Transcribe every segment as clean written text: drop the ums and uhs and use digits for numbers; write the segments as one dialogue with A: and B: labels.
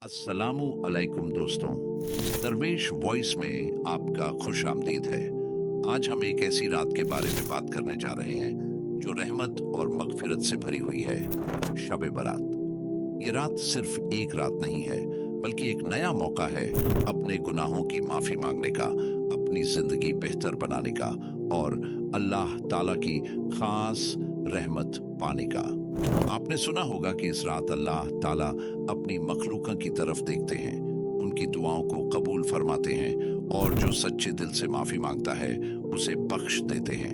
A: अस्सलामु अलैकुम दोस्तों। दरवेश वॉइस में आपका खुश आमदीद है। आज हम एक ऐसी रात के बारे में बात करने जा रहे हैं जो रहमत और मगफिरत से भरी हुई है, शब बारात। ये रात सिर्फ एक रात नहीं है, बल्कि एक नया मौका है अपने गुनाहों की माफी मांगने का, अपनी जिंदगी बेहतर बनाने का और अल्लाह ताला की खास रहमत पाने का। आपने सुना होगा कि इस रात अल्लाह ताला अपनी मखलूका की तरफ देखते हैं, उनकी दुआओं को कबूल फरमाते हैं और जो सच्चे दिल से माफी मांगता है उसे बख्श देते हैं।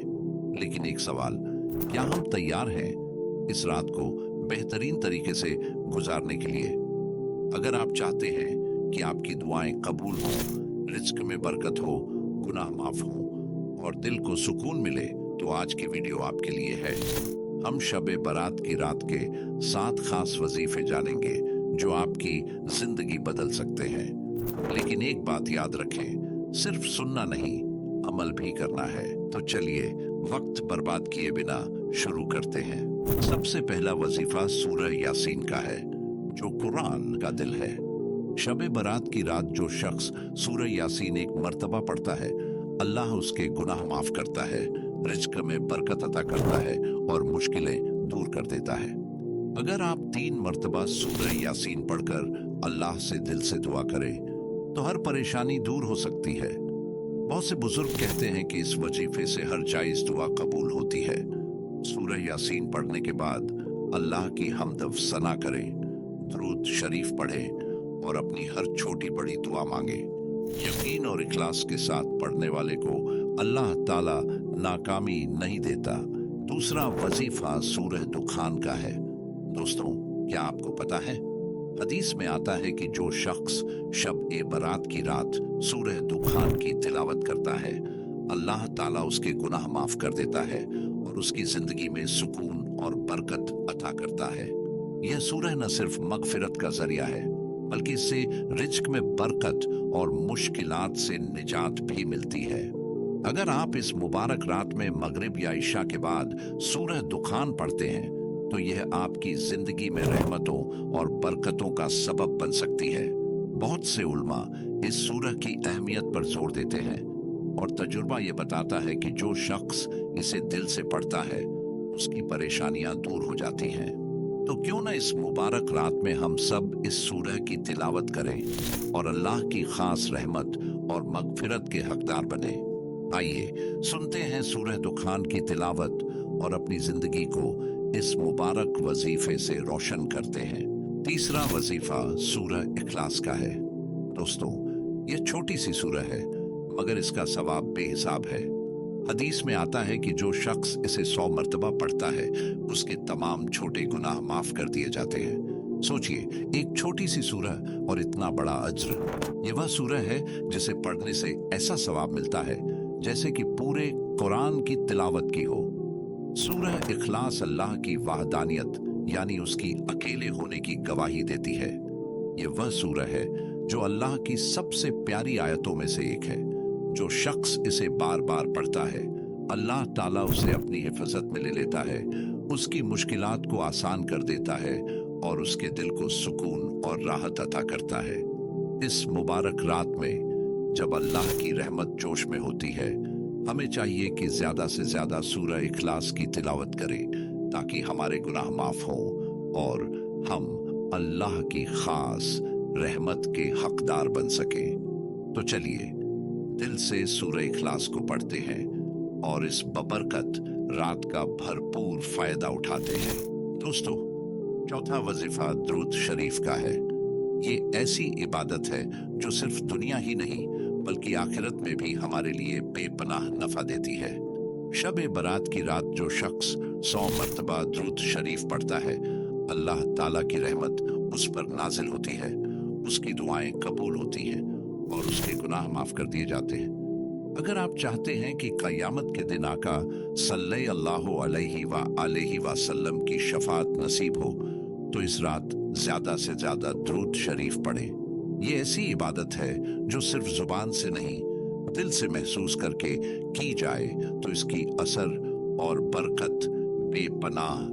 A: लेकिन एक सवाल, क्या हम तैयार हैं इस रात को बेहतरीन तरीके से गुजारने के लिए? अगर आप चाहते हैं कि आपकी दुआएं कबूल हों, रिज्क में बरकत हो, गुनाह माफ हो और दिल को सुकून मिले, तो आज की वीडियो आपके लिए है। हम शब बारात की रात के 7 खास वजीफे जानेंगे जो आपकी जिंदगी बदल सकते हैं। लेकिन एक बात याद रखें, सिर्फ सुनना नहीं, अमल भी करना है। तो चलिए वक्त बर्बाद किए बिना शुरू करते हैं। सबसे पहला वजीफा सूरह यासीन का है, जो कुरान का दिल है। शब बारात की रात जो शख्स सूरह यासीन एक मर्तबा पढ़ता है, अल्लाह उसके गुनाह माफ करता है, रिज्क में बरकत अता करता है और मुश्किलें दूर कर देता है। अगर आप 3 मर्तबा सूरह यासीन पढ़कर अल्लाह से दिल से दुआ करें तो हर परेशानी दूर हो सकती है। बहुत से बुजुर्ग कहते हैं कि इस वजीफे से हर जायज दुआ कबूल होती है। सूरह यासीन पढ़ने के बाद अल्लाह की हमद सना करें, दुरूद शरीफ पढ़ें और अपनी हर छोटी बड़ी दुआ मांगे। यकीन और इखलास के साथ पढ़ने वाले को अल्लाह ताला नाकामी नहीं देता। दूसरा वजीफा सूरह दुखान का है। दोस्तों, क्या आपको पता है, हदीस में आता है कि जो शख्स शब ए बारात की रात सूरह दुखान की तिलावत करता है, अल्लाह ताला उसके गुनाह माफ कर देता है और उसकी जिंदगी में सुकून और बरकत अता करता है। यह सूरह न सिर्फ मगफिरत का जरिया है, बल्कि इससे रिज्क में बरकत और मुश्किलात से निजात भी मिलती है। अगर आप इस मुबारक रात में मगरिब या इशा के बाद सूरह दुखान पढ़ते हैं तो यह आपकी जिंदगी में रहमतों और बरकतों का सबब बन सकती है। बहुत से उल्मा इस सूरह की अहमियत पर जोर देते हैं और तजुर्बा यह बताता है कि जो शख्स इसे दिल से पढ़ता है उसकी परेशानियां दूर हो जाती हैं। तो क्यों ना इस मुबारक रात में हम सब इस सूरह की तिलावत करें और अल्लाह की खास रहमत और मगफिरत के हकदार बने। आइए सुनते हैं सूरह दुखान की तिलावत और अपनी जिंदगी को इस मुबारक वजीफे से रोशन करते हैं। तीसरा वजीफा सूरह इखलास का है। दोस्तों, ये छोटी सी सूरह है मगर इसका सवाब बेहिसाब है। हदीस में आता है कि जो शख्स इसे 100 मर्तबा पढ़ता है उसके तमाम छोटे गुनाह माफ कर दिए जाते हैं। सोचिए, एक छोटी सी सूरह और इतना बड़ा अज्र। ये वह सूरह है जिसे पढ़ने से ऐसा सवाब मिलता है जैसे कि पूरे कुरान की तिलावत की हो। सूरह इखलास अल्लाह की वहदानियत यानी उसकी अकेले होने की गवाही देती है। ये वह सूरह है जो अल्लाह की सबसे प्यारी आयतों में से एक है। जो शख्स इसे बार बार पढ़ता है, अल्लाह ताला उसे अपनी हिफाजत में ले लेता है, उसकी मुश्किलात को आसान कर देता है और उसके दिल को सुकून और राहत अता करता है। इस मुबारक रात में जब अल्लाह की रहमत जोश में होती है, हमें चाहिए कि ज्यादा से ज्यादा सूरह इखलास की तिलावत करें ताकि हमारे गुनाह माफ हों और हम अल्लाह की खास रहमत के हकदार बन सकें। तो चलिए दिल से सूरह इखलास को पढ़ते हैं और इस बबरकत रात का भरपूर फायदा उठाते हैं। दोस्तों, चौथा वजीफा दुरूद शरीफ का है। ये ऐसी इबादत है जो सिर्फ दुनिया ही नहीं बल्कि आखिरत में भी हमारे लिए बेपनाह नफा देती है। शब बारात की रात जो शख्स 100 मर्तबा दुरूद शरीफ पढ़ता है, अल्लाह ताला की रहमत उस पर नाजिल होती है, उसकी दुआएं कबूल होती हैं और उसके गुनाह माफ कर दिए जाते हैं। अगर आप चाहते हैं कि क़यामत के दिन आका सल्लल्लाहु अलैहि वसल्लम की शफाअत नसीब हो तो इस रात ज्यादा से ज्यादा दुरूद शरीफ पढ़ें। ये ऐसी इबादत है जो सिर्फ जुबान से नहीं, दिल से महसूस करके की जाए तो इसकी असर और बरकत बेपनाह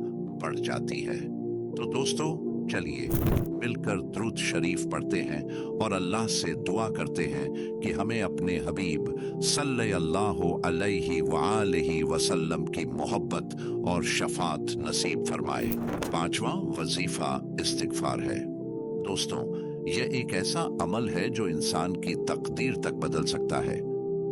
A: बढ़ जाती है। तो दोस्तों, चलिए मिलकर दुरूद शरीफ पढ़ते हैं और अल्लाह से दुआ करते हैं कि हमें अपने हबीब सल्लल्लाहु अलैहि वआलिहि वसल्लम की मोहब्बत और शफात नसीब फरमाए। पांचवा वजीफा इस्तिगफार है। दोस्तों, यह एक ऐसा अमल है जो इंसान की तकदीर तक बदल सकता है।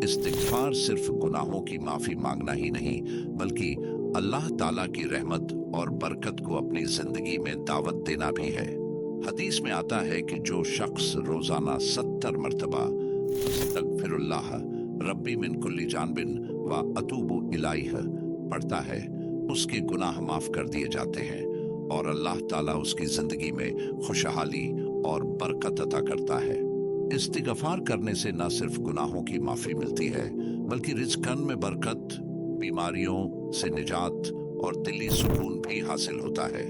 A: इस्तिगफार सिर्फ गुनाहों की माफी मांगना ही नहीं, बल्कि अल्लाह ताला की रहमत और बरकत को अपनी जिंदगी में दावत देना भी है। हदीस में आता है कि जो शख्स रोजाना 70 मरतबा अस्तगफिरुल्लाह रब्बी मिन कुल्ली जानबिन व अतूबु इलाइह पढ़ता है, उसके गुनाह माफ कर दिए जाते हैं और अल्लाह ताला उसकी जिंदगी में खुशहाली और बरकत अता करता है। इस्तिगफार करने से न सिर्फ गुनाहों की माफी मिलती है, बल्कि रिज़्क़न में बरकत, बीमारियों से निजात और दिली सुकून भी हासिल होता है।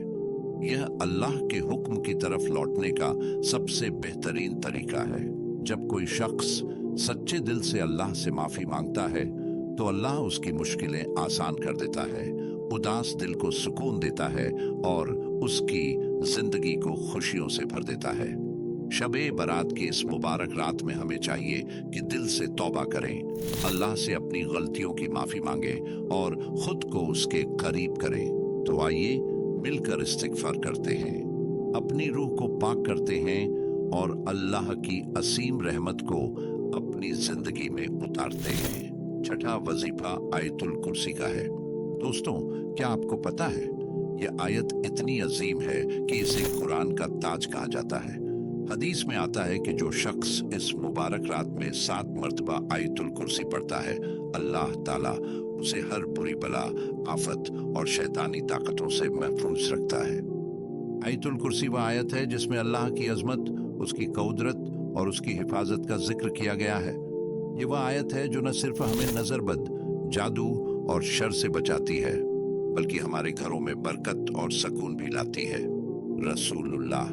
A: यह अल्लाह के हुक्म की तरफ लौटने का सबसे बेहतरीन तरीका है। जब कोई शख्स सच्चे दिल से अल्लाह से माफी मांगता है तो अल्लाह उसकी मुश्किलें आसान कर देता है, उदास दिल को सुकून देता है और उसकी जिंदगी को खुशियों से भर देता है। शबे बारात की इस मुबारक रात में हमें चाहिए कि दिल से तौबा करें, अल्लाह से अपनी गलतियों की माफी मांगें और खुद को उसके करीब करें। तो आइए मिलकर इस्तिगफार करते हैं, अपनी रूह को पाक करते हैं और अल्लाह की असीम रहमत को अपनी जिंदगी में उतारते हैं। छठा वजीफा आयतुल कुर्सी का है। दोस्तों, क्या आपको पता है यह आयत इतनी अजीम है कि इसे कुरान का ताज कहा जाता है। हदीस में आता है कि जो शख्स इस मुबारक रात में 7 मरतबा आयतुल कुर्सी पढ़ता है, अल्लाह ताला उसे हर बुरी बला, आफत और शैतानी ताकतों से महफूज रखता है। आयतुल कुर्सी वह आयत है जिसमें अल्लाह की अजमत, उसकी कुदरत और उसकी हिफाजत का जिक्र किया गया है। ये वह आयत है जो न सिर्फ हमें नजरबद, जादू और शर से बचाती है, बल्कि हमारे घरों में बरकत और सुकून भी लाती है। रसूलुल्लाह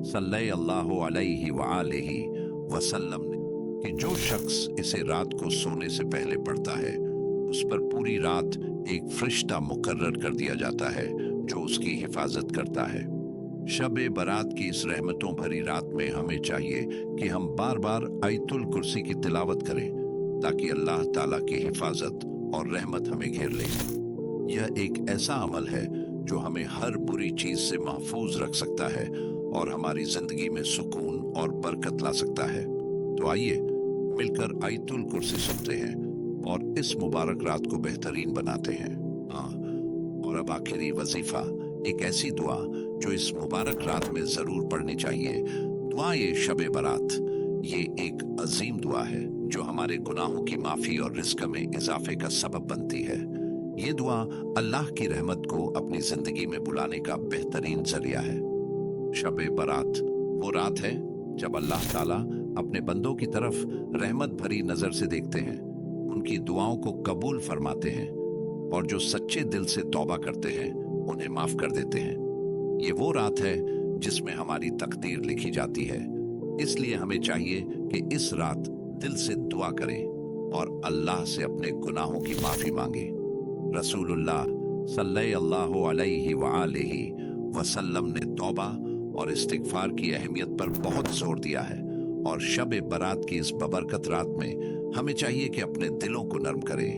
A: सल्लल्लाहु अलैहि वआलिहि वसल्लम ने कि जो शख्स इसे रात को सोने से पहले पढ़ता है, उस पर पूरी रात एक फरिश्ता मुकर्रर कर दिया जाता है जो उसकी हिफाजत करता है। शबे बारात की इस रहमतों भरी रात में हमें चाहिए कि हम बार बार आयतुल कुर्सी की तिलावत करें, ताकि अल्लाह ताला की हिफाजत और रहमत हमें घेर ले। यह एक ऐसा अमल है जो हमें हर बुरी चीज से महफूज रख सकता है और हमारी जिंदगी में सुकून और बरकत ला सकता है। तो आइए मिलकर आयतुल कुर्सी सुनते हैं और इस मुबारक रात को बेहतरीन बनाते हैं। हाँ, और अब आखिरी वजीफा, एक ऐसी दुआ जो इस मुबारक रात में जरूर पढ़नी चाहिए। दुआ ये शबे बारात, ये एक अजीम दुआ है जो हमारे गुनाहों की माफी और रिज़्क़ में इजाफे का सबब बनती है। ये दुआ अल्लाह की रहमत को अपनी जिंदगी में बुलाने का बेहतरीन जरिया है। शबे बारात वो रात है जब अल्लाह ताला अपने बंदों की तरफ रहमत भरी नजर से देखते हैं, उनकी दुआओं को कबूल फरमाते हैं और जो सच्चे दिल से तौबा करते हैं उन्हें माफ कर देते हैं। ये वो रात है जिसमें हमारी तकदीर लिखी जाती है। इसलिए हमें चाहिए कि इस रात दिल से दुआ करें और अल्लाह से अपने गुनाहों की माफी मांगे। रसूलुल्लाह सल्लल्लाहु अलैहि वआलिहि वसल्लम ने तौबा और इस्तिगफार की अहमियत पर बहुत जोर दिया है और शबे बारात की इस बबरकत रात में हमें चाहिए कि अपने दिलों को नर्म करें,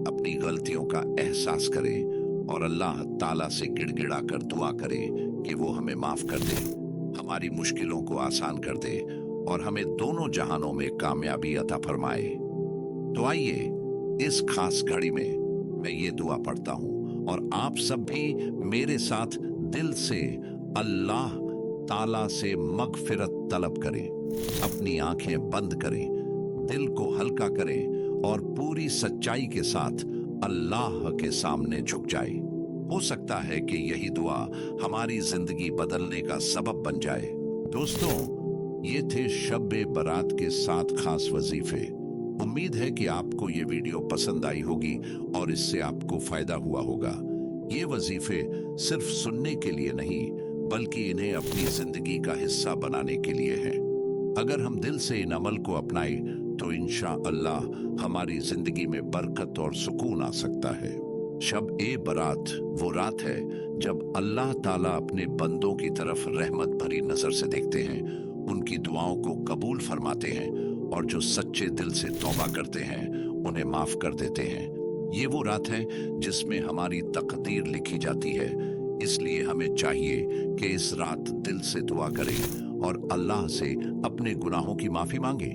A: अपनी गलतियों का एहसास करें और अल्लाह ताला से गिड़गिड़ा कर दुआ करें कि वो हमें माफ कर दे, हमारी मुश्किलों को आसान कर दे और हमें दोनों जहानों में कामयाबी अता फरमाए। तो आइए इस खास घड़ी में मैं ये दुआ पढ़ता हूँ और आप सब भी मेरे साथ दिल से अल्लाह ताला से मगफिरत तलब करें, अपनी आंखें बंद करें, दिल को हल्का करें और पूरी सच्चाई के साथ अल्लाह के सामने झुक जाए। हो सकता है कि यही दुआ हमारी जिंदगी बदलने का सबब बन जाए। दोस्तों, ये थे शब बारात के 7 खास वजीफे। उम्मीद है कि आपको ये वीडियो पसंद आई होगी और इससे आपको फायदा हुआ होगा। ये वजीफे सिर्फ सुनने के लिए नहीं, बल्कि इन्हें अपनी जिंदगी का हिस्सा बनाने के लिए हैं। अगर हम दिल से इन अमल को अपनाएं तो इंशाअल्लाह हमारी जिंदगी में बरकत और सुकून आ सकता है। शब ए बरात वो रात है जब अल्लाह ताला अपने बंदों की तरफ रहमत भरी नजर से देखते हैं, उनकी दुआओं को कबूल फरमाते हैं और जो सच्चे दिल से तौबा करते हैं उन्हें माफ कर देते हैं। ये वो रात है जिसमें हमारी तकदीर लिखी जाती है, इसलिए हमें चाहिए कि इस रात दिल से दुआ करें और अल्लाह से अपने गुनाहों की माफी मांगे।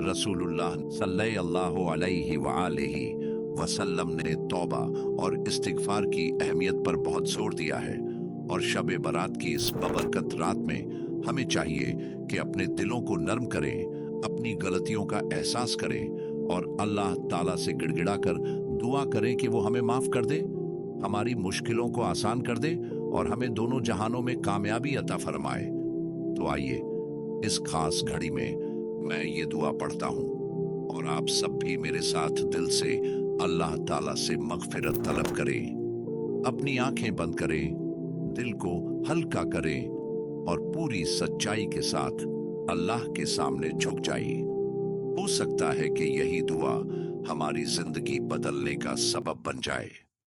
A: रसूलुल्लाह सल्लल्लाहु अलैहि वआलिहि वसल्लम ने तौबा और इस्तिगफार की अहमियत पर बहुत जोर दिया है, और शब बारात की इस बबरकत रात में हमें चाहिए कि अपने दिलों को नर्म करें, अपनी गलतियों का एहसास करें और अल्लाह ताला से गिड़गिड़ा कर दुआ करें कि वो हमें माफ कर दे, हमारी मुश्किलों को आसान कर दे और हमें दोनों जहानों में कामयाबी अता फरमाए। तो आइए इस खास घड़ी में मैं ये दुआ पढ़ता हूँ और आप सब भी मेरे साथ दिल से अल्लाह ताला से मगफिरत तलब करें। अपनी आंखें बंद करें, दिल को हल्का करें और पूरी सच्चाई के साथ अल्लाह के सामने झुक जाइए। हो सकता है कि यही दुआ हमारी जिंदगी बदलने का सबब बन जाए।